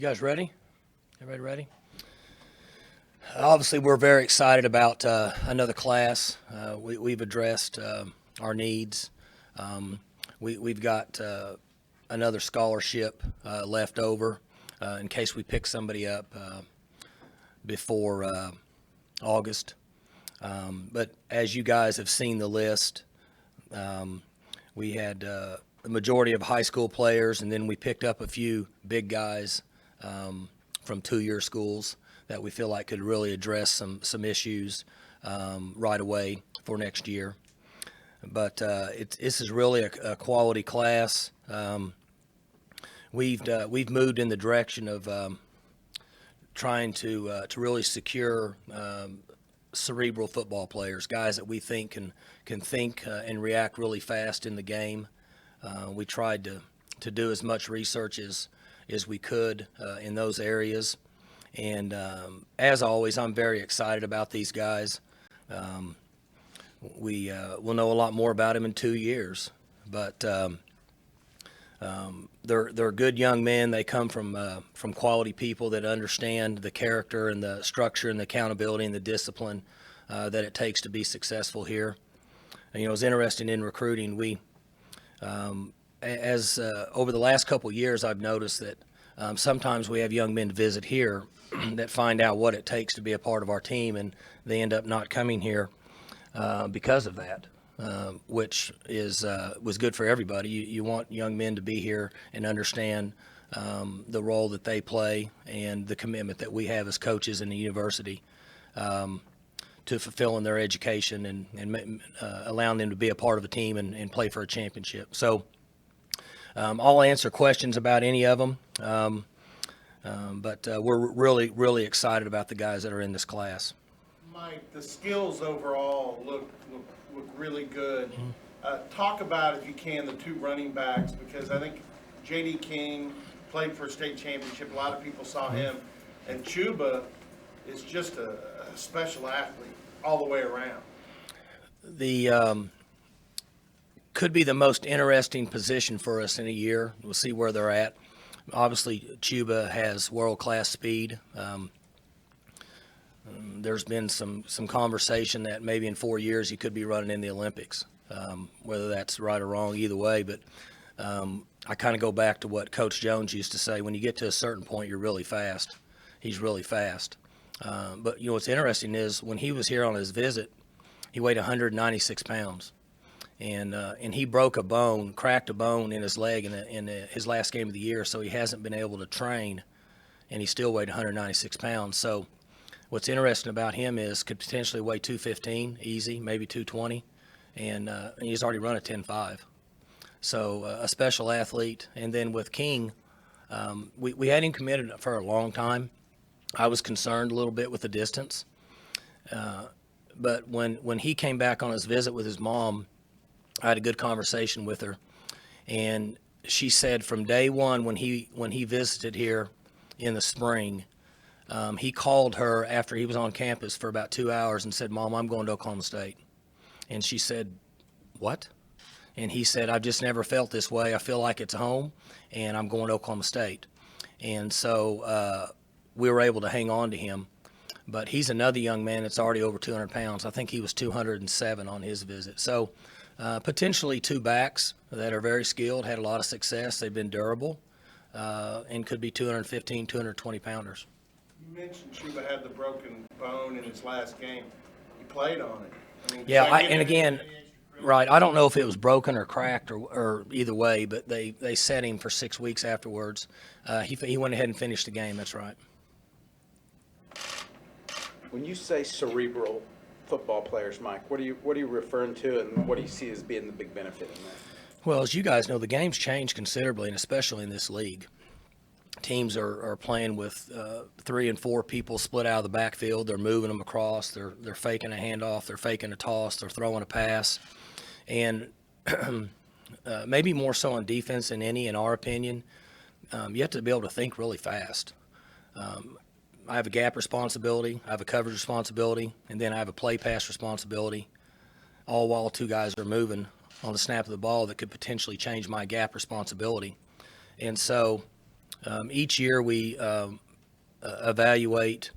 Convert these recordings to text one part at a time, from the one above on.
guys ready? Everybody ready? Obviously, we're very excited about another class. We've addressed our needs. We've got another scholarship left over in case we pick somebody up before August. But as you guys have seen the list, we had the majority of high school players, and then we picked up a few big guys from two-year schools that we feel like could really address some issues right away for next year. But this is really a quality class. We've moved in the direction of trying to really secure cerebral football players, guys that we think can think and react really fast in the game. We tried to do as much research as we could in those areas. And as always, I'm very excited about these guys. We'll know a lot more about them in 2 years, but they're good young men. They come from quality people that understand the character and the structure and the accountability and the discipline that it takes to be successful here. And, you know, it's interesting in recruiting. Over the last couple of years, I've noticed that sometimes we have young men visit here that find out what it takes to be a part of our team, and they end up not coming here because of that, which was good for everybody. You want young men to be here and understand the role that they play and the commitment that we have as coaches in the university to fulfilling their education and allowing them to be a part of a team and play for a championship. So I'll answer questions about any of them. But we're really excited about the guys that are in this class. Mike, the skills overall look really good. Talk about, if you can, the two running backs, because I think J.D. King played for a state championship. A lot of people saw him. And Chuba is just a special athlete all the way around. The could be the most interesting position for us in a year. We'll see where they're at. Obviously, Chuba has world-class speed. There's been some conversation that maybe in 4 years he could be running in the Olympics, whether that's right or wrong, either way. But I kind of go back to what Coach Jones used to say: when you get to a certain point, you're really fast. He's really fast. But, you know, what's interesting is when he was here on his visit, he weighed 196 pounds. And he cracked a bone in his leg in his last game of the year, so he hasn't been able to train, and he still weighed 196 pounds. So what's interesting about him is could potentially weigh 215 easy, maybe 220, and he's already run a 10.5. So a special athlete. And then with King, we had him committed for a long time. I was concerned a little bit with the distance. But when he came back on his visit with his mom, I had a good conversation with her, and she said from day one when he visited here in the spring, he called her after he was on campus for about 2 hours and said, "Mom, I'm going to Oklahoma State." And she said, "What?" And he said, "I've just never felt this way. I feel like it's home, and I'm going to Oklahoma State." And so we were able to hang on to him. But he's another young man that's already over 200 pounds. I think he was 207 on his visit. So potentially two backs that are very skilled, had a lot of success. They've been durable, and could be 215, 220 pounders. You mentioned Chuba had the broken bone in his last game. He played on it. I mean, Yeah, right. I don't know if it was broken or cracked or either way, but they set him for 6 weeks afterwards. He went ahead and finished the game. That's right. When you say cerebral football players, Mike, what are you referring to, and what do you see as being the big benefit in that? Well, as you guys know, the game's changed considerably, and especially in this league. Teams are playing with 3 and 4 people split out of the backfield. They're moving them across. They're faking a handoff. They're faking a toss. They're throwing a pass. And maybe more so on defense than any, in our opinion, you have to be able to think really fast. I have a gap responsibility, I have a coverage responsibility, and then I have a play pass responsibility, all while 2 guys are moving on the snap of the ball that could potentially change my gap responsibility. And so Each year we evaluate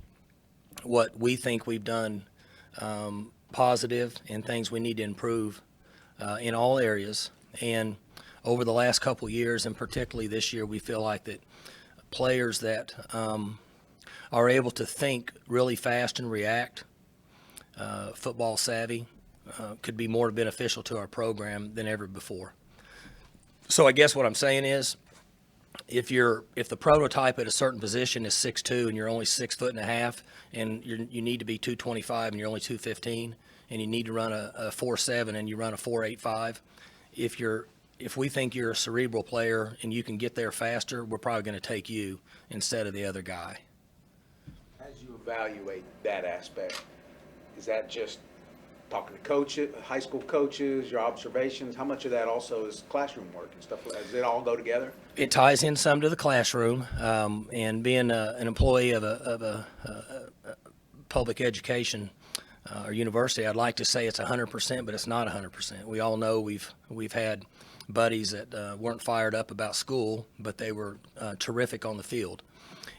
what we think we've done positive and things we need to improve in all areas. And over the last couple of years, and particularly this year, we feel like that players that are able to think really fast and react, football savvy, could be more beneficial to our program than ever before. So I guess what I'm saying is, if the prototype at a certain position is 6'2" and you're only 6'1.5", and you need to be 225 and you're only 215, and you need to run a 4.7 and you run a 4.85, if we think you're a cerebral player and you can get there faster, we're probably going to take you instead of the other guy. As you evaluate that aspect, is that just talking to coaches, high school coaches, your observations? How much of that also is classroom work and stuff? Does it all go together? It ties in some to the classroom, and being an employee of a public education or university, I'd like to say it's 100%, but it's not 100%. We all know we've had buddies that weren't fired up about school, but they were terrific on the field,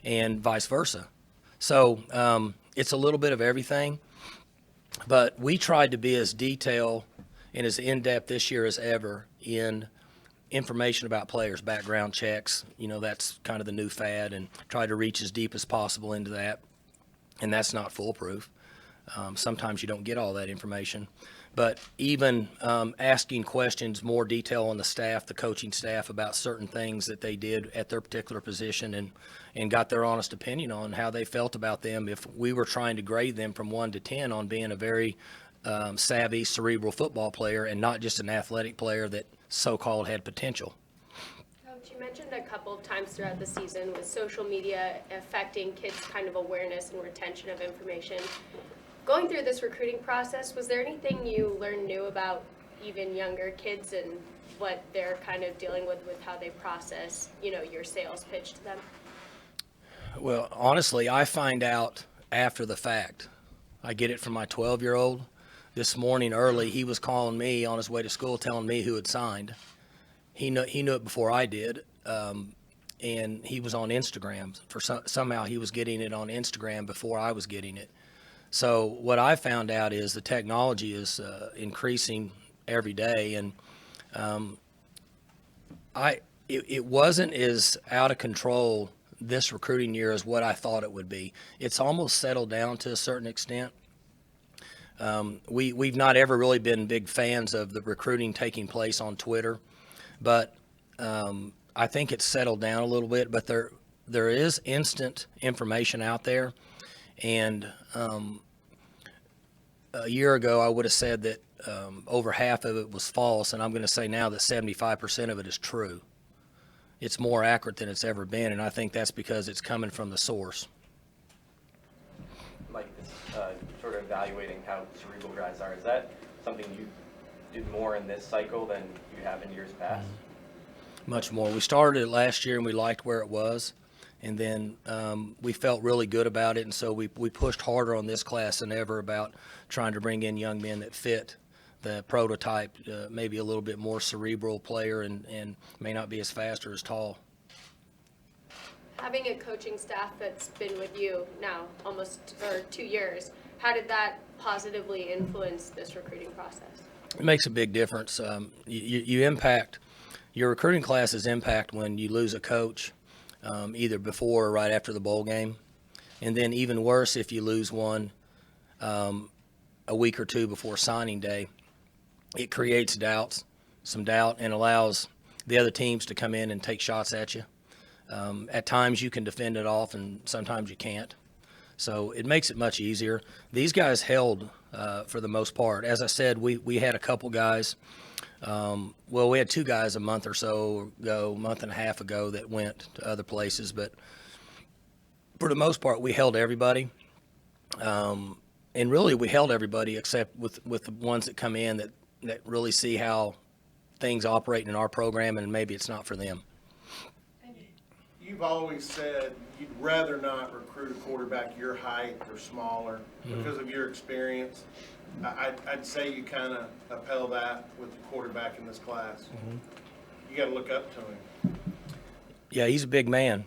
and vice versa. So it's a little bit of everything, but we tried to be as detailed and as in-depth this year as ever in information about players, background checks. That's kind of the new fad, and try to reach as deep as possible into that, and that's not foolproof. Sometimes you don't get all that information, but even asking questions, more detail on the staff, the coaching staff, about certain things that they did at their particular position, and got their honest opinion on how they felt about them if we were trying to grade them from 1 to 10 on being a very savvy, cerebral football player and not just an athletic player that so-called had potential. Coach, you mentioned a couple of times throughout the season with social media affecting kids' kind of awareness and retention of information. Going through this recruiting process, was there anything you learned new about even younger kids and what they're kind of dealing with how they process, your sales pitch to them? Well, honestly, I find out after the fact. I get it from my 12-year-old. This morning early, he was calling me on his way to school, telling me who had signed. He knew it before I did, and he was on Instagram. Somehow he was getting it on Instagram before I was getting it. So what I found out is the technology is increasing every day, and it wasn't as out of control this recruiting year as what I thought it would be. It's almost settled down to a certain extent. We've not ever really been big fans of the recruiting taking place on Twitter, but I think it's settled down a little bit. But there is instant information out there, and a year ago I would have said that over half of it was false, and I'm going to say now that 75% of it is true. It's more accurate than it's ever been, and I think that's because it's coming from the source. Like sort of evaluating how cerebral guys are, is that something you did more in this cycle than you have in years past? Much more. We started it last year and we liked where it was, and then we felt really good about it, and so we pushed harder on this class than ever about trying to bring in young men that fit the prototype, maybe a little bit more cerebral player and may not be as fast or as tall. Having a coaching staff that's been with you now almost 2 years, how did that positively influence this recruiting process? It makes a big difference. You impact your recruiting classes impact when you lose a coach, either before or right after the bowl game, and then even worse if you lose one a week or two before signing day. It creates some doubt, and allows the other teams to come in and take shots at you. At times you can defend it off, and sometimes you can't. So it makes it much easier. These guys held for the most part. As I said, we had a couple guys. We had 2 guys a month and a half ago that went to other places, but for the most part, we held everybody. And really, we held everybody except with the ones that come in that really see how things operate in our program, and maybe it's not for them. You've always said you'd rather not recruit a quarterback your height or smaller because of your experience. I'd say you kind of upheld that with the quarterback in this class. You got to look up to him. Yeah, he's a big man.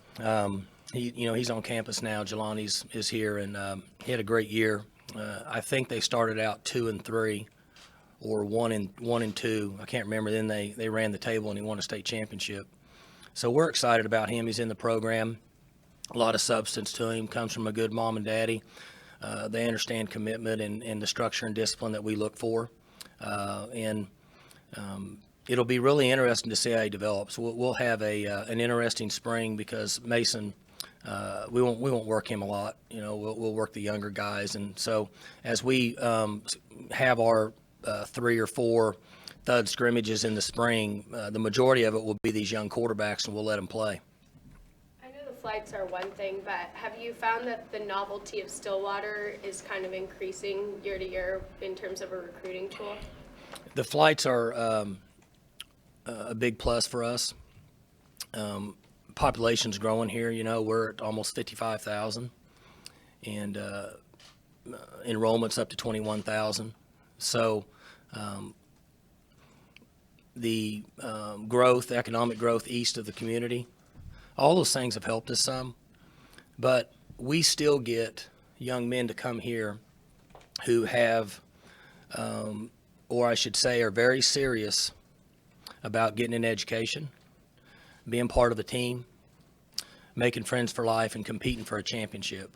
He's on campus now. Jelani's is here, and he had a great year. I think they started out 2-3, or 1-2. I can't remember. Then they ran the table, and he won a state championship. So we're excited about him. He's in the program. A lot of substance to him. Comes from a good mom and daddy. They understand commitment and the structure and discipline that we look for. And it'll be really interesting to see how he develops. We'll have an interesting spring because Mason, we won't work him a lot. We'll work the younger guys, and so as we have our 3 or 4 thud scrimmages in the spring, the majority of it will be these young quarterbacks, and we'll let them play. I know the flights are one thing, but have you found that the novelty of Stillwater is kind of increasing year to year in terms of a recruiting tool? The flights are a big plus for us. Population's growing here. We're at almost 55,000, and enrollment's up to 21,000. So the growth, economic growth east of the community, all those things have helped us some. But we still get young men to come here who have, or I should say, are very serious about getting an education, being part of a team, making friends for life, and competing for a championship.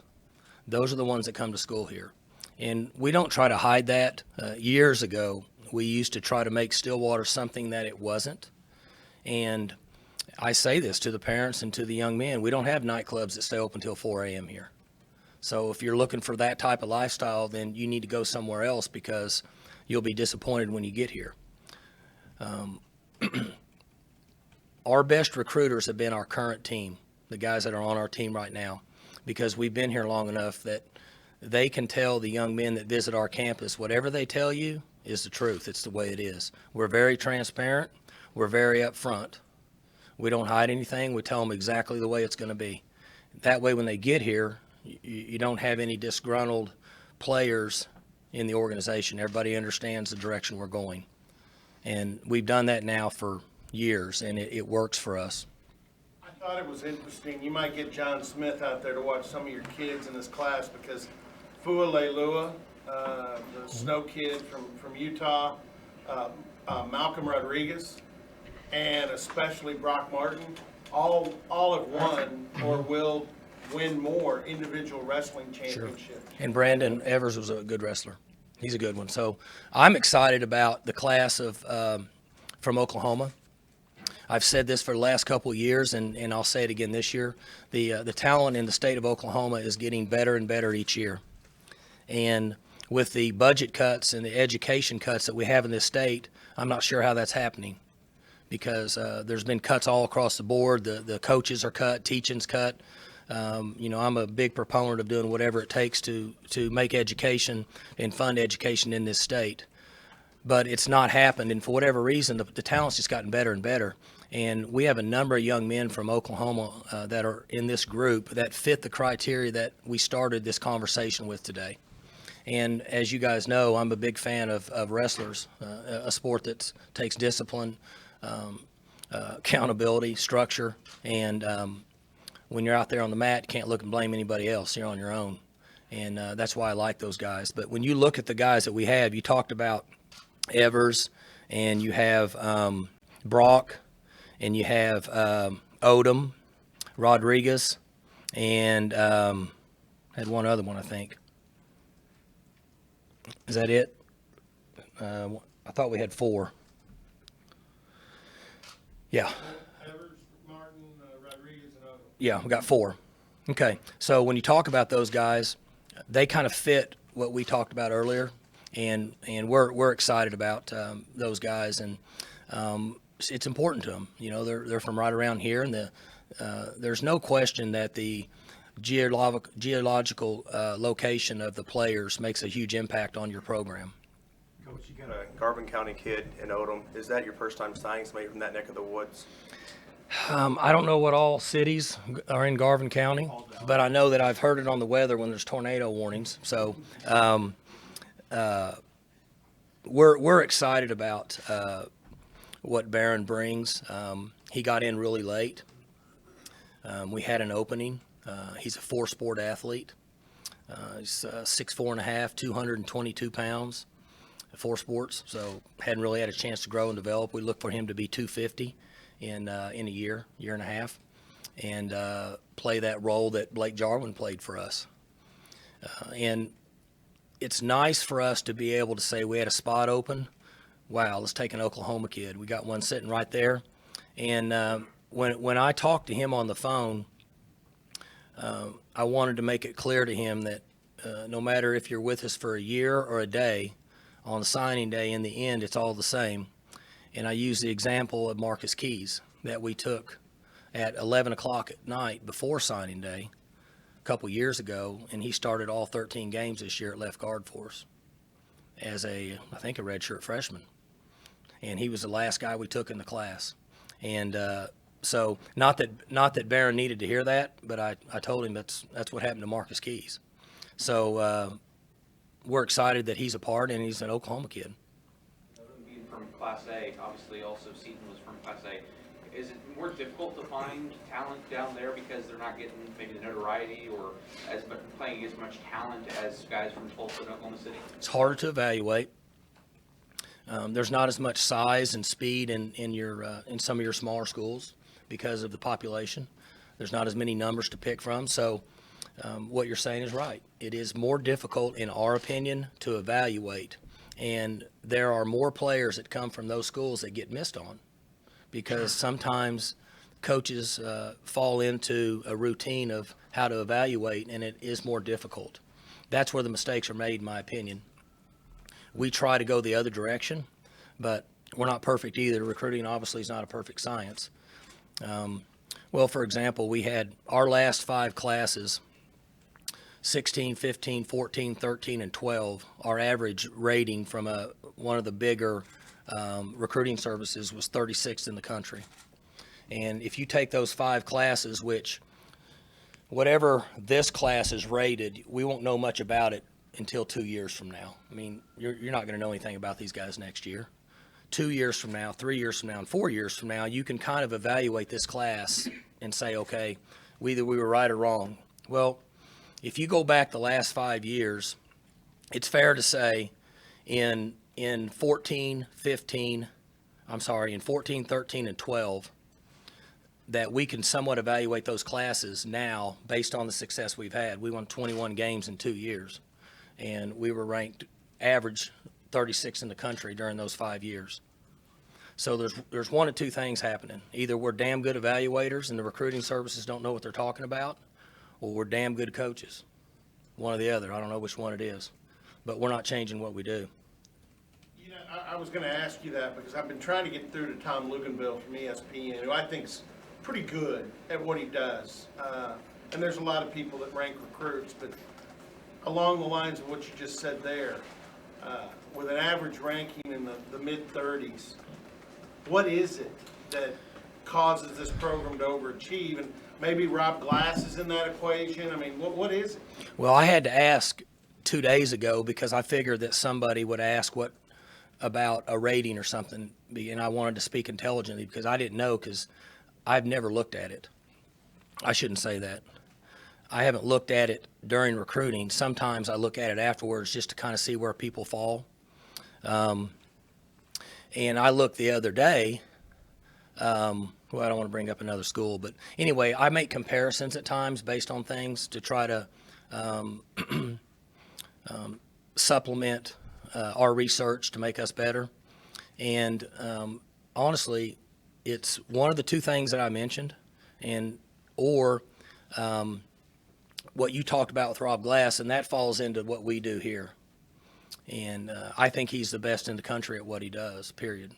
Those are the ones that come to school here. And we don't try to hide that. Years ago, we used to try to make Stillwater something that it wasn't. And I say this to the parents and to the young men. We don't have nightclubs that stay open until 4 a.m. here. So if you're looking for that type of lifestyle, then you need to go somewhere else because you'll be disappointed when you get here. Our best recruiters have been our current team, the guys that are on our team right now, because we've been here long enough that they can tell the young men that visit our campus, whatever they tell you is the truth. It's the way it is. We're very transparent. We're very upfront. We don't hide anything. We tell them exactly the way it's going to be. That way, when they get here, you don't have any disgruntled players in the organization. Everybody understands the direction we're going. And we've done that now for years, and it works for us. I thought it was interesting. You might get John Smith out there to watch some of your kids in this class because Fua Leilua, the snow kid from Utah, Malcolm Rodriguez, and especially Brock Martin, all have won or will win more individual wrestling championships. And Brandon Evers was a good wrestler. He's a good one. So I'm excited about the class of from Oklahoma. I've said this for the last couple of years, and I'll say it again this year. The talent in the state of Oklahoma is getting better and better each year. And with the budget cuts and the education cuts that we have in this state, I'm not sure how that's happening because there's been cuts all across the board. The coaches are cut, teaching's cut. I'm a big proponent of doing whatever it takes to make education and fund education in this state. But it's not happened, and for whatever reason, the talent's just gotten better and better. And we have a number of young men from Oklahoma that are in this group that fit the criteria that we started this conversation with today. And as you guys know, I'm a big fan of wrestlers, a sport that takes discipline, accountability, structure, and when you're out there on the mat, you can't look and blame anybody else. You're on your own. And that's why I like those guys. But when you look at the guys that we have, you talked about Evers, and you have Brock, and you have Odom, Rodriguez, and had one other one, I think. Is that it? I thought we had 4. Yeah. Evers, Martin, Rodriguez, and Odom. Yeah, we got 4. Okay, so when you talk about those guys, they kind of fit what we talked about earlier, and we're excited about those guys, and it's important to them. They're from right around here, and there's no question that the geological location of the players makes a huge impact on your program. Coach, you got a Garvin County kid in Odom. Is that your first time signing somebody from that neck of the woods? I don't know what all cities are in Garvin County, but I know that I've heard it on the weather when there's tornado warnings. So we're excited about what Barron brings. He got in really late, We had an opening. He's a four-sport athlete. He's 6'4.5", 222 pounds, four sports. So hadn't really had a chance to grow and develop. We look for him to be 250 in a year and a half, and play that role that Blake Jarwin played for us. And it's nice for us to be able to say we had a spot open. Wow, let's take an Oklahoma kid. We got one sitting right there. And when I talked to him on the phone, I wanted to make it clear to him that no matter if you're with us for a year or a day, on signing day, in the end, it's all the same. And I used the example of Marcus Keys that we took at 11 o'clock at night before signing day a couple years ago, and he started all 13 games this year at left guard for us as I think a redshirt freshman. And he was the last guy we took in the class. And so not that Barron needed to hear that, but I told him that's what happened to Marcus Keys. So we're excited that he's a part, and he's an Oklahoma kid. Being from Class A, obviously also Seton was from Class A. Is it more difficult to find talent down there because they're not getting maybe the notoriety or playing as much talent as guys from Tulsa and Oklahoma City? It's harder to evaluate. There's not as much size and speed in some of your smaller schools because of the population. There's not as many numbers to pick from. So what you're saying is right. It is more difficult, in our opinion, to evaluate. And there are more players that come from those schools that get missed on because sometimes coaches fall into a routine of how to evaluate, and it is more difficult. That's where the mistakes are made, in my opinion. We try to go the other direction, but we're not perfect either. Recruiting obviously is not a perfect science. Well, for example, we had our last 5 classes, 16, 15, 14, 13, and 12. Our average rating from one of the bigger recruiting services was 36th in the country. And if you take those 5 classes, which whatever this class is rated, we won't know much about it until 2 years from now. I mean, you're not going to know anything about these guys next year. 2 years from now, 3 years from now, and 4 years from now, you can kind of evaluate this class and say, okay, either we were right or wrong. Well, if you go back the last 5 years, it's fair to say in 14, 13, and 12, that we can somewhat evaluate those classes now based on the success we've had. We won 21 games in 2 years, and we were ranked average 36 in the country during those 5 years. So there's one of two things happening. Either we're damn good evaluators and the recruiting services don't know what they're talking about, or we're damn good coaches. One or the other. I don't know which one it is, but we're not changing what we do. You know, I was going to ask you that because I've been trying to get through to Tom Luganville from ESPN, who I think's pretty good at what he does. And there's a lot of people that rank recruits, but along the lines of what you just said there, with an average ranking in the mid-30s, what is it that causes this program to overachieve? And maybe Rob Glass is in that equation. I mean, what is it? Well, I had to ask 2 days ago because I figured that somebody would ask what about a rating or something, and I wanted to speak intelligently because I didn't know, because I've never looked at it. I shouldn't say that. I haven't looked at it during recruiting. Sometimes I look at it afterwards just to kind of see where people fall. And I looked the other day, well, I don't want to bring up another school, but anyway, I make comparisons at times based on things to try to supplement our research to make us better. And honestly, it's one of the two things that I mentioned, or what you talked about with Rob Glass, and that falls into what we do here. And I think he's the best in the country at what he does, period.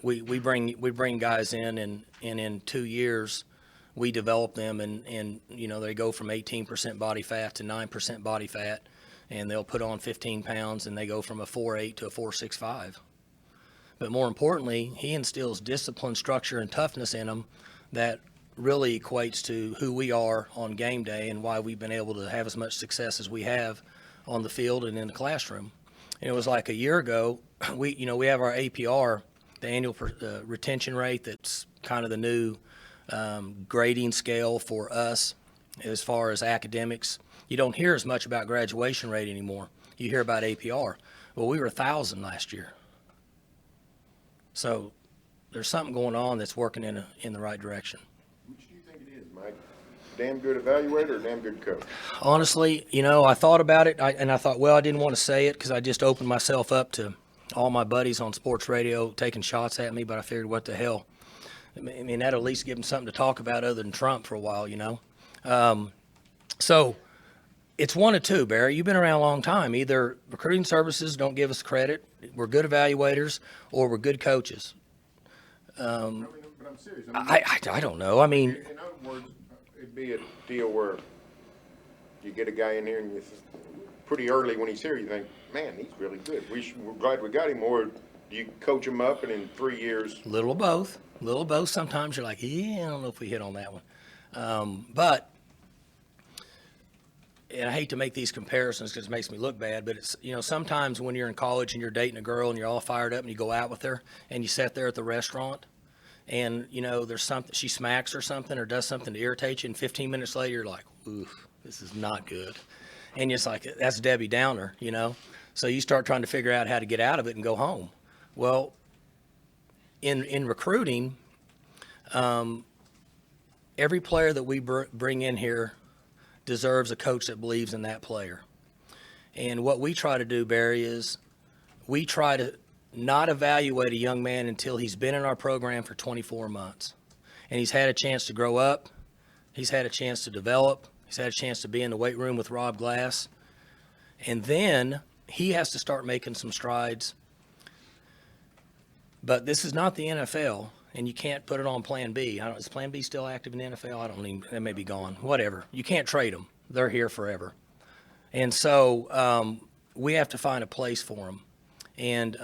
We bring guys in, and in 2 years we develop them, and you know, they go from 18% body fat to 9% body fat, and they'll put on 15 pounds, and they go from a 4.8 to a 4.65. But more importantly, he instills discipline, structure, and toughness in them that really equates to who we are on game day and why we've been able to have as much success as we have on the field and in the classroom. And it was like a year ago, we have our APR, the annual retention rate, that's kind of the new grading scale for us as far as academics. You don't hear as much about graduation rate anymore. You hear about APR. Well, we were 1,000 last year. So there's something going on that's working in the right direction. Which do you think it is, Mike? Damn good evaluator or damn good coach? Honestly, I thought about it, and I thought, well, I didn't want to say it because I just opened myself up to all my buddies on sports radio taking shots at me, but I figured, what the hell? I mean, that'll at least give them something to talk about other than Trump for a while, So it's one of two, Barry. You've been around a long time. Either recruiting services don't give us credit, we're good evaluators, or we're good coaches. But I'm serious. I don't know. I mean, In other words, it'd be a deal where you get a guy in here and pretty early when he's here, you think, man, he's really good. We're glad we got him. Or you coach him up, and in 3 years, little of both. Little of both. Sometimes you're like, yeah, I don't know if we hit on that one. But, and I hate to make these comparisons because it makes me look bad, but it's, sometimes when you're in college and you're dating a girl and you're all fired up and you go out with her and you sit there at the restaurant and, there's something, she smacks or something or does something to irritate you, and 15 minutes later you're like, oof, this is not good. And it's like, that's Debbie Downer, So you start trying to figure out how to get out of it and go home. Well, in recruiting, every player that we bring in here deserves a coach that believes in that player. And what we try to do, Barry, is we try to not evaluate a young man until he's been in our program for 24 months. And he's had a chance to grow up. He's had a chance to develop. He's had a chance to be in the weight room with Rob Glass. And then he has to start making some strides. But this is not the NFL, and you can't put it on Plan B. Is Plan B still active in the NFL? I don't even, it may be gone. Whatever. You can't trade them. They're here forever. And so we have to find a place for them. And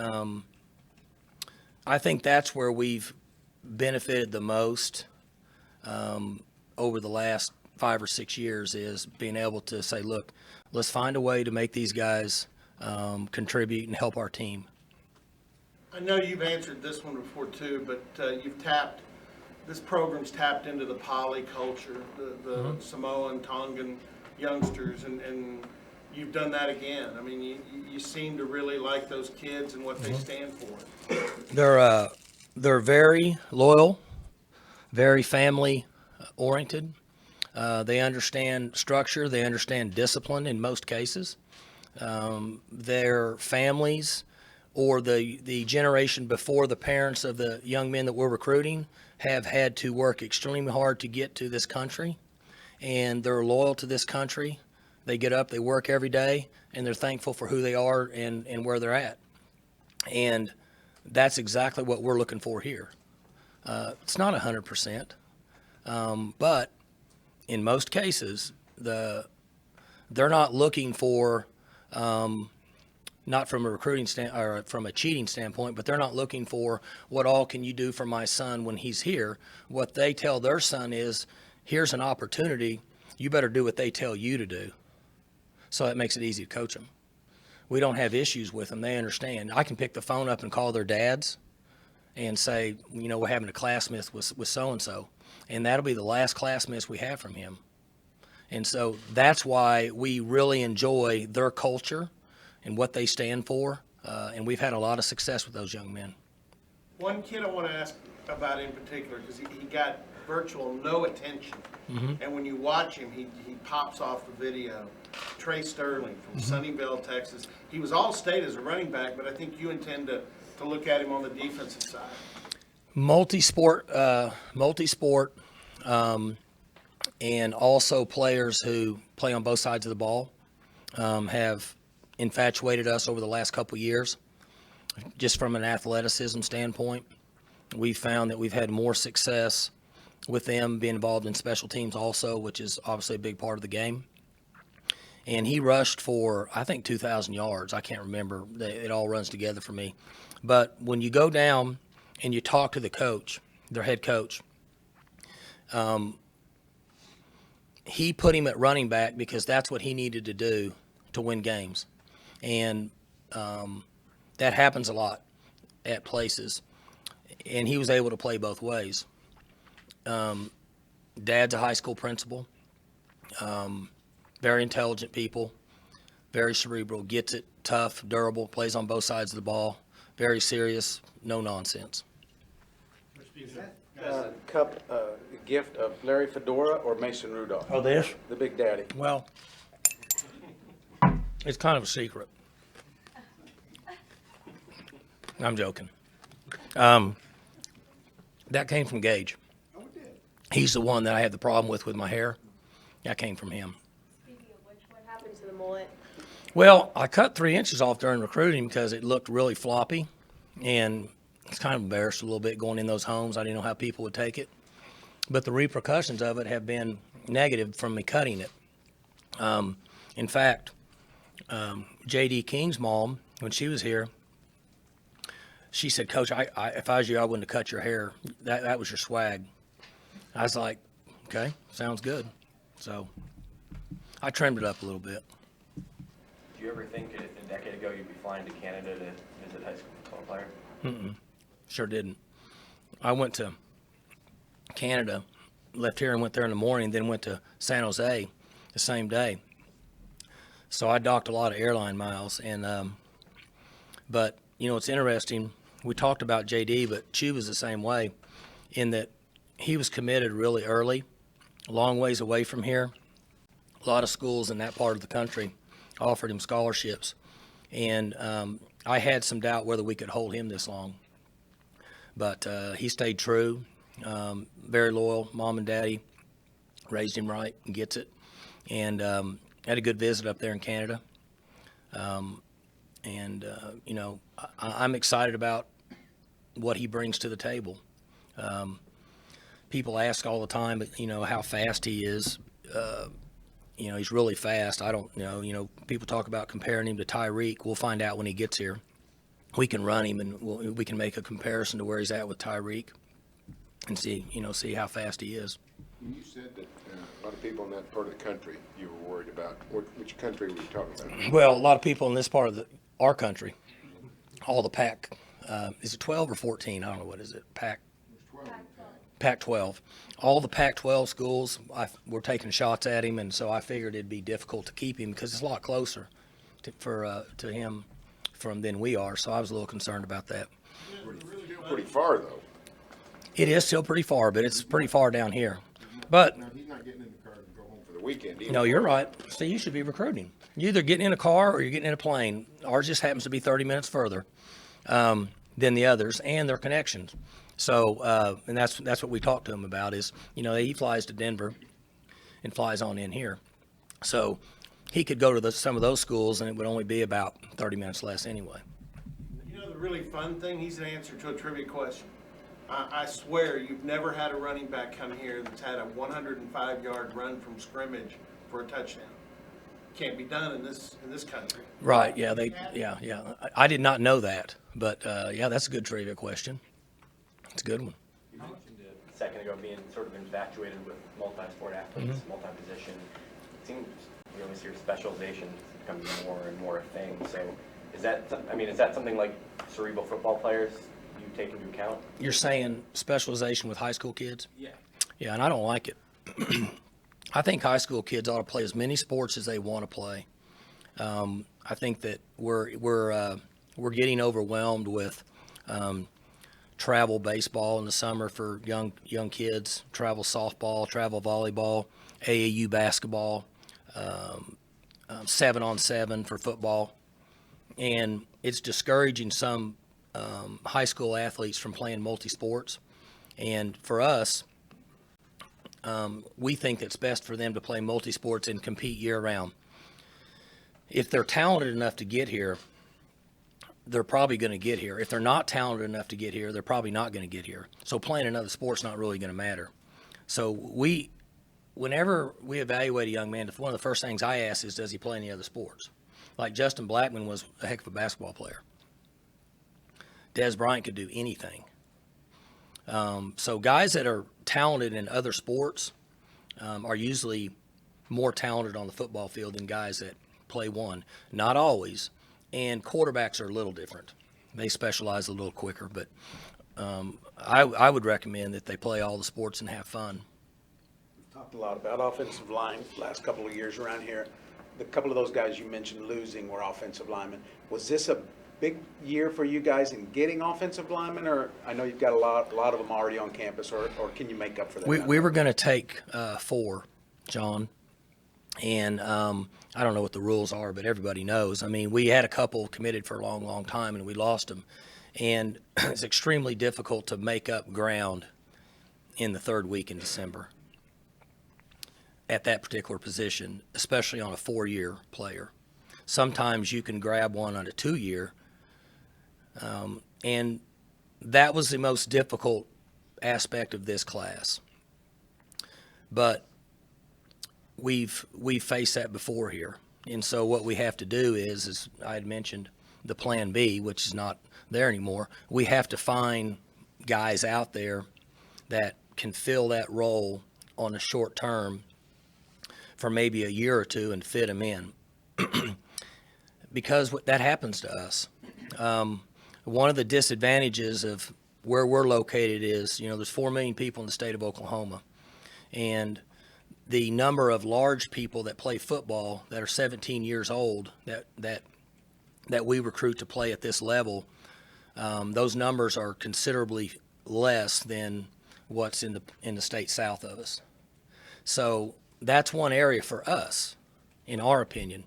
I think that's where we've benefited the most over the last 5 or 6 years, is being able to say, look, let's find a way to make these guys contribute and help our team. I know you've answered this one before too, but this program's tapped into the poly culture, the Samoan, Tongan youngsters, and you've done that again. I mean, you seem to really like those kids and what they stand for. They're very loyal, very family oriented. They understand structure. They understand discipline in most cases. Their families or the generation before the parents of the young men that we're recruiting have had to work extremely hard to get to this country, and they're loyal to this country. They get up, they work every day, and they're thankful for who they are and where they're at. And that's exactly what we're looking for here. It's not 100%, but in most cases, they're not looking for, not from a recruiting or from a cheating standpoint, but they're not looking for what all can you do for my son when he's here. What they tell their son is, here's an opportunity. You better do what they tell you to do. So that makes it easy to coach them. We don't have issues with them. They understand. I can pick the phone up and call their dads and say, we're having a class miss with so-and-so. And that'll be the last class miss we have from him. And so that's why we really enjoy their culture and what they stand for. And we've had a lot of success with those young men. One kid I want to ask about in particular, because he got virtual no attention. And when you watch him, he pops off the video. Trey Sterling from Sunnyvale, Texas. He was all state as a running back, but I think you intend to look at him on the defensive side. Multi-sport, and also players who play on both sides of the ball have infatuated us over the last couple of years. Just from an athleticism standpoint, we've found that we've had more success with them being involved in special teams also, which is obviously a big part of the game. And he rushed for, I think, 2,000 yards. I can't remember. It all runs together for me. But when you go down and you talk to the coach, their head coach, he put him at running back because that's what he needed to do to win games. And that happens a lot at places. And he was able to play both ways. Dad's a high school principal. Very intelligent people, very cerebral, gets it, tough, durable, plays on both sides of the ball, very serious, no nonsense. Cup, gift of Larry Fedora or Mason Rudolph? Oh, this? The Big Daddy. Well, it's kind of a secret. I'm joking. That came from Gage. He's the one that I had the problem with my hair. That came from him. Speaking of which, what happened to the mullet? Well, I cut 3 inches off during recruiting because it looked really floppy, and it's kind of embarrassed a little bit going in those homes. I didn't know how people would take it, but the repercussions of it have been negative from me cutting it. In fact, J.D. King's mom, when she was here, she said, "Coach, if I was you, I wouldn't have cut your hair. That was your swag." I was like, "Okay, sounds good." So I trimmed it up a little bit. Do you ever think a decade ago you'd be flying to Canada to visit high school football player? Sure didn't. I went to Canada, left here and went there in the morning, then went to San Jose the same day. So I docked a lot of airline miles, and but you know it's interesting. We talked about JD, but Chuba's the same way, in that he was committed really early, a long ways away from here. A lot of schools in that part of the country offered him scholarships, and I had some doubt whether we could hold him this long. But he stayed true, very loyal. Mom and Daddy raised him right and gets it. And had a good visit up there in Canada. You know, I'm excited about what he brings to the table. People ask all the time, you know, how fast he is. You know, he's really fast. I don't know. You know, people talk about comparing him to Tyreek. We'll find out when he gets here. We can run him, and we can make a comparison to where he's at with Tyreek, and see how fast he is. You said that a lot of people in that part of the country you were worried about. Which country were you talking about? Well, a lot of people in this part of our country, all the is it 12 or 14? I don't know, what is it? Pac-12. All the Pac-12 schools were taking shots at him, and so I figured it'd be difficult to keep him because it's a lot closer to him than we are. So I was a little concerned about that. Pretty far, though. It is still pretty far, but it's pretty far down here. But Now, he's not getting in the car to go home for the weekend either. no, you're right. See, you should be recruiting. You're either getting in a car or you're getting in a plane. Ours just happens to be 30 minutes further than the others, and their connections. So, and that's what we talked to him about is, you know, he flies to Denver and flies on in here. So he could go to some of those schools, and it would only be about 30 minutes less anyway. You know, the really fun thing, he's an answer to a trivia question. I swear you've never had a running back come here that's had a 105-yard run from scrimmage for a touchdown. Can't be done in this country. Right, yeah, yeah. I did not know that, but yeah, that's a good trivia question. It's a good one. You mentioned a second ago being sort of infatuated with multi-sport athletes, multi-position. It seems you always hear specialization is becoming more and more a thing. So is that something like cerebral football players you take into account? You're saying specialization with high school kids? Yeah. Yeah, and I don't like it. I think high school kids ought to play as many sports as they want to play. I think that we're getting overwhelmed with travel baseball in the summer for young kids, travel softball, travel volleyball, AAU basketball, 7-on-7 for football, and it's discouraging some high school athletes from playing multi-sports. And for us, we think it's best for them to play multi-sports and compete year-round. If they're talented enough to get here, they're probably going to get here. If they're not talented enough to get here, they're probably not going to get here. So playing another sport's not really going to matter. So whenever we evaluate a young man, one of the first things I ask is, does he play any other sports? Like Justin Blackman was a heck of a basketball player. Des Bryant could do anything. So guys that are talented in other sports are usually more talented on the football field than guys that play one. Not always. And quarterbacks are a little different. They specialize a little quicker, but I would recommend that they play all the sports and have fun. talked a lot about offensive line last couple of years around here. The couple of those guys you mentioned losing were offensive linemen. Was this a big year for you guys in getting offensive linemen, or I know you've got a lot of them already on campus, or can you make up for that? We were going to take 4, John, and I don't know what the rules are, but everybody knows. I mean, we had a couple committed for a long, long time, and we lost them. And it's extremely difficult to make up ground in the third week in December at that particular position, especially on a 4-year player. Sometimes you can grab one on a 2-year, and that was the most difficult aspect of this class. But we've faced that before here, and so what we have to do is, as I had mentioned, the plan B, which is not there anymore. We have to find guys out there that can fill that role on a short term for maybe a year or two and fit them in. Because that happens to us. One of the disadvantages of where we're located is, there's 4 million people in the state of Oklahoma. And the number of large people that play football that are 17 years old that we recruit to play at this level, those numbers are considerably less than what's in the state south of us. So that's one area for us, in our opinion,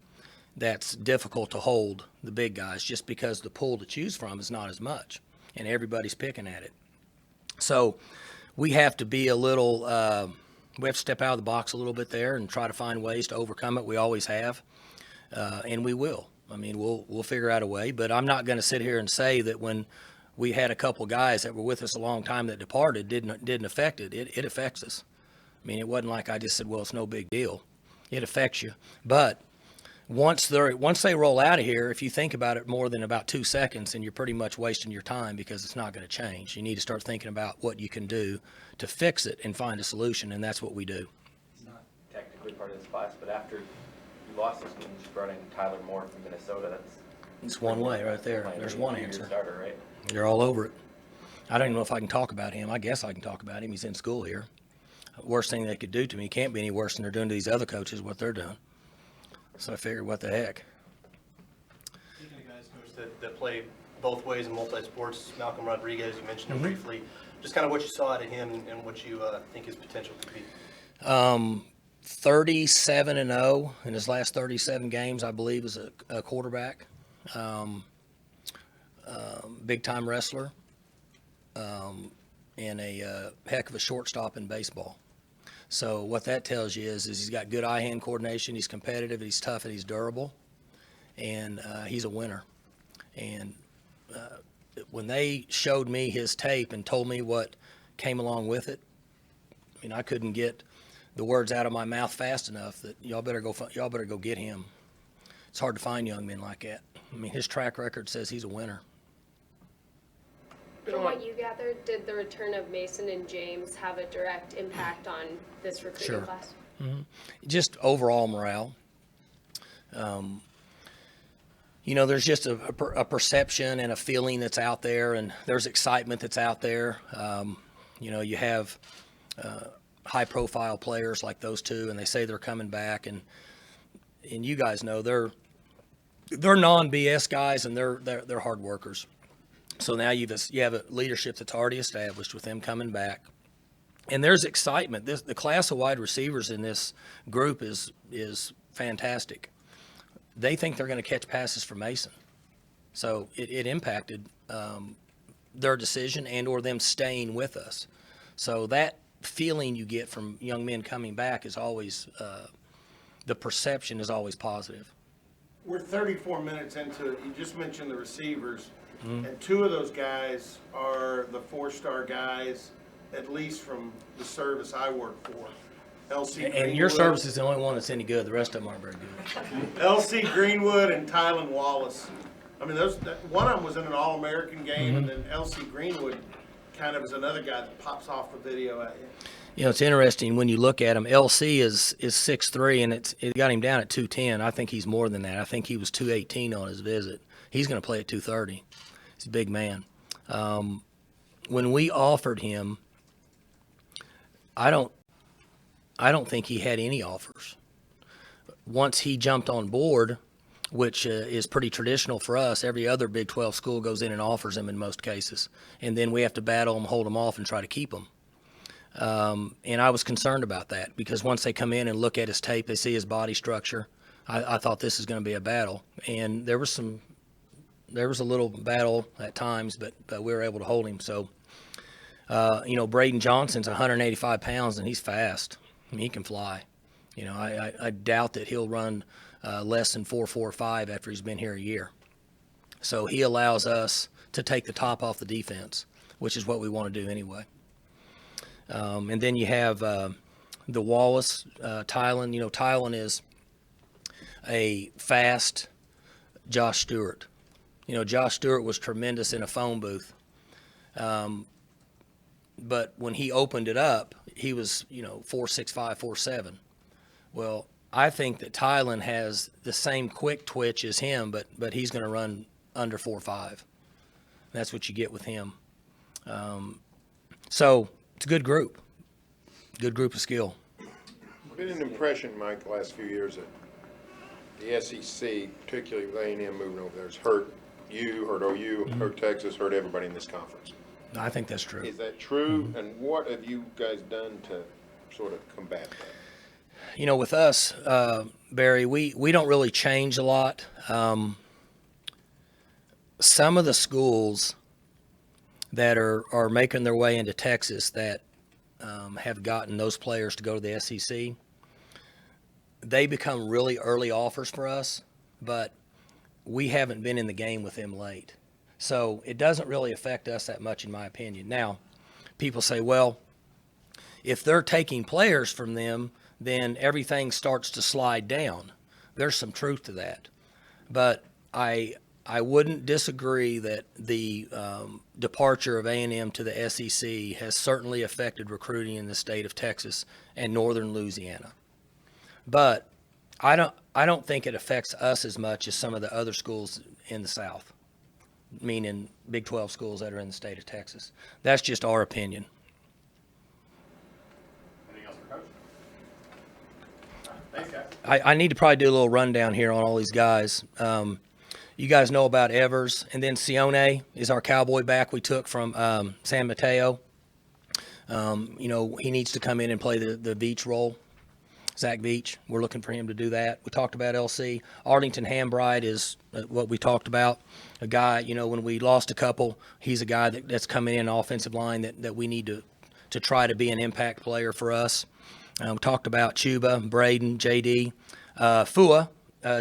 that's difficult to hold the big guys, just because the pool to choose from is not as much, and everybody's picking at it. So we have to be we have to step out of the box a little bit there and try to find ways to overcome it. We always have, and we will. I mean, we'll figure out a way, but I'm not going to sit here and say that when we had a couple guys that were with us a long time that departed didn't affect it. It affects us. I mean, it wasn't like I just said, well, it's no big deal. It affects you. But once they roll out of here, if you think about it more than about 2 seconds, then you're pretty much wasting your time, because it's not going to change. You need to start thinking about what you can do to fix it and find a solution, and that's what we do. It's not technically part of this class, but after you lost this game, you brought in Tyler Moore from Minnesota. It's one way right there. There's one answer. Starter, right? They're all over it. I don't even know if I can talk about him. I guess I can talk about him. He's in school here. Worst thing they could do to me can't be any worse than they're doing to these other coaches, what they're doing. So I figured, what the heck. Speaking of guys, Coach, that play both ways in multi-sports, Malcolm Rodriguez, you mentioned him briefly. Just kind of what you saw out of him and what you think his potential could be. 37-0 in his last 37 games, I believe, as a quarterback. Big-time wrestler. And a heck of a shortstop in baseball. So what that tells you is he's got good eye-hand coordination, he's competitive, he's tough, and he's durable, and he's a winner. And when they showed me his tape and told me what came along with it, I mean, I couldn't get the words out of my mouth fast enough that y'all better go get him. It's hard to find young men like that. I mean, his track record says he's a winner. From what you gathered, did the return of Mason and James have a direct impact on this recruiting class? Mm-hmm. Just overall morale. There's just a perception and a feeling that's out there, and there's excitement that's out there. You have high-profile players like those two, and they say they're coming back, and you guys know they're non-BS guys, and they're hard workers. So now you have a leadership that's already established with them coming back, and there's excitement. The class of wide receivers in this group is fantastic. They think they're going to catch passes from Mason, so it impacted their decision and or them staying with us. So that feeling you get from young men coming back is always the perception is always positive. We're 34 minutes into it. You just mentioned the receivers. And 2 of those guys are the 4-star guys, at least from the service I work for. LC Greenwood. And your service is the only one that's any good. The rest of them aren't very good. LC Greenwood and Tylan Wallace. I mean, one of them was in an All-American game, and then LC Greenwood kind of is another guy that pops off the video at you. It's interesting when you look at him. LC is 6'3", and it got him down at 210. I think he's more than that. I think he was 218 on his visit. He's going to play at 230. He's a big man. When we offered him, I don't I don't think he had any offers. Once he jumped on board, which is pretty traditional for us, every other Big 12 school goes in and offers him in most cases. And then we have to battle him, hold him off, and try to keep him. And I was concerned about that because once they come in and look at his tape, they see his body structure. I thought this is going to be a battle. And there was a little battle at times, but we were able to hold him. So, Braden Johnson's 185 pounds, and he's fast. I mean, he can fly. I doubt that he'll run less than 4.45 after he's been here a year. So he allows us to take the top off the defense, which is what we want to do anyway. And then you have the Wallace, Tylen. Tylen is a fast Josh Stewart. Josh Stewart was tremendous in a phone booth. But when he opened it up, he was, 4.65, 4.7. Well, I think that Tylen has the same quick twitch as him, but he's going to run under 4.5. That's what you get with him. So it's a good group of skill. Been an impression, Mike, the last few years that the SEC, particularly with A&M moving over there, has hurt you, hurt OU, hurt Texas, hurt everybody in this conference. I think that's true. Is that true? And what have you guys done to sort of combat that? With us, Barry, we don't really change a lot. Some of the schools that are making their way into Texas that have gotten those players to go to the SEC, they become really early offers for us, but we haven't been in the game with them late. So it doesn't really affect us that much, in my opinion. Now, people say, well, if they're taking players from them, then everything starts to slide down. There's some truth to that. But I wouldn't disagree that the departure of A&M to the SEC has certainly affected recruiting in the state of Texas and northern Louisiana. But I don't think it affects us as much as some of the other schools in the South, meaning Big 12 schools that are in the state of Texas. That's just our opinion. Anything else for Coach? Thanks, guys. I need to probably do a little rundown here on all these guys. You guys know about Evers, and then Sione is our Cowboy back we took from San Mateo. He needs to come in and play the Beach role, Zach Beach. We're looking for him to do that. We talked about LC. Arlington Hambride is what we talked about. A guy, when we lost a couple, he's a guy that's coming in offensive line that we need to try to be an impact player for us. We talked about Chuba, Braden, JD. Fua,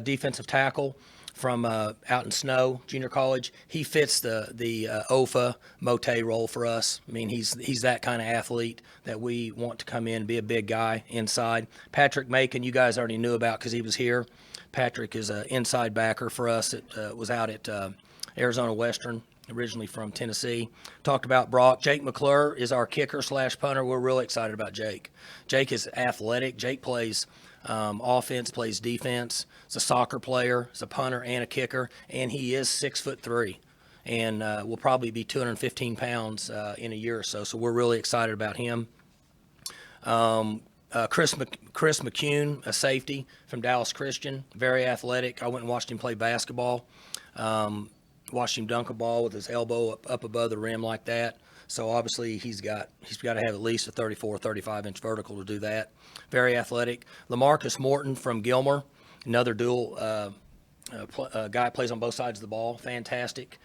defensive tackle from out in Snow Junior College. He fits the OFA Mote role for us. I mean, he's that kind of athlete that we want to come in and be a big guy inside. Patrick Macon, you guys already knew about because he was here. Patrick is an inside backer for us. That was out at Arizona Western, originally from Tennessee. Talked about Brock. Jake McClure is our kicker/punter. We're really excited about Jake. Jake is athletic. Jake plays offense, plays defense. He's a soccer player. He's a punter and a kicker, and he is 6'3", and will probably be 215 pounds in a year or so. So we're really excited about him. Chris McCune, a safety from Dallas Christian, very athletic. I went and watched him play basketball. Watched him dunk a ball with his elbow up above the rim like that. So obviously he's got to have at least a 34, 35-inch vertical to do that. Very athletic. LaMarcus Morton from Gilmer, another dual guy, plays on both sides of the ball. Fantastic.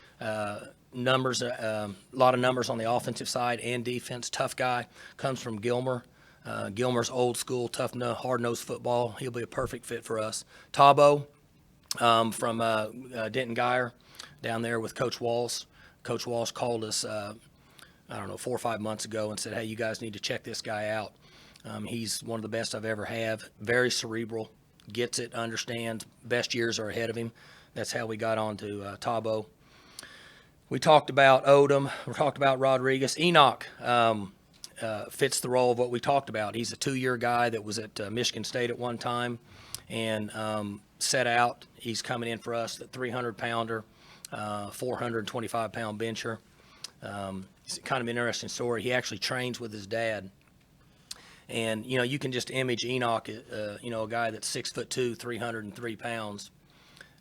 Numbers, a lot of numbers on the offensive side and defense. Tough guy. Comes from Gilmer. Gilmer's old school, tough, hard-nosed football. He'll be a perfect fit for us. Tabo from Denton Geyer down there with Coach Walsh. Coach Walsh called us 4 or 5 months ago and said, hey, you guys need to check this guy out. He's one of the best I've ever had. Very cerebral, gets it, understands. Best years are ahead of him. That's how we got on to Tabo. We talked about Odom. We talked about Rodriguez. Enoch fits the role of what we talked about. He's a 2-year guy that was at Michigan State at one time and set out. He's coming in for us, the 300-pounder, 425-pound bencher. It's kind of an interesting story. He actually trains with his dad, And, you can just image Enoch, a guy that's 6'2", 303 pounds.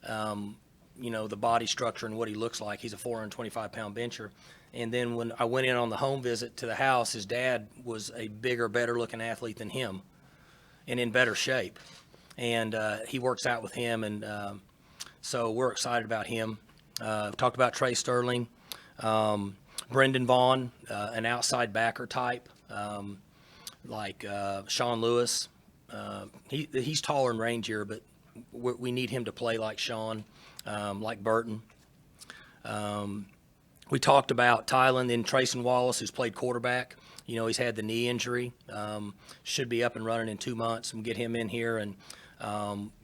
The body structure and what he looks like. He's a 425-pound bencher. And then when I went in on the home visit to the house, his dad was a bigger, better-looking athlete than him and in better shape. And he works out with him, and so we're excited about him. Talked about Trey Sterling, Brendan Vaughn, an outside backer type, like Sean Lewis. He's taller and rangier, but we need him to play like Sean, like Burton. We talked about Tylen, then Trayson Wallace, who's played quarterback. He's had the knee injury. Should be up and running in 2 months. And get him in here and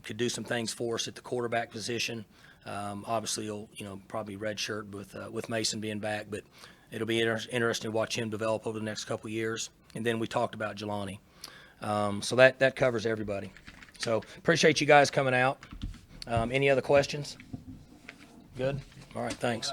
could do some things for us at the quarterback position. Obviously, he'll probably redshirt with Mason being back, but it'll be interesting to watch him develop over the next couple of years. And then we talked about Jelani. So that covers everybody. So appreciate you guys coming out. Any other questions? Good? All right, thanks.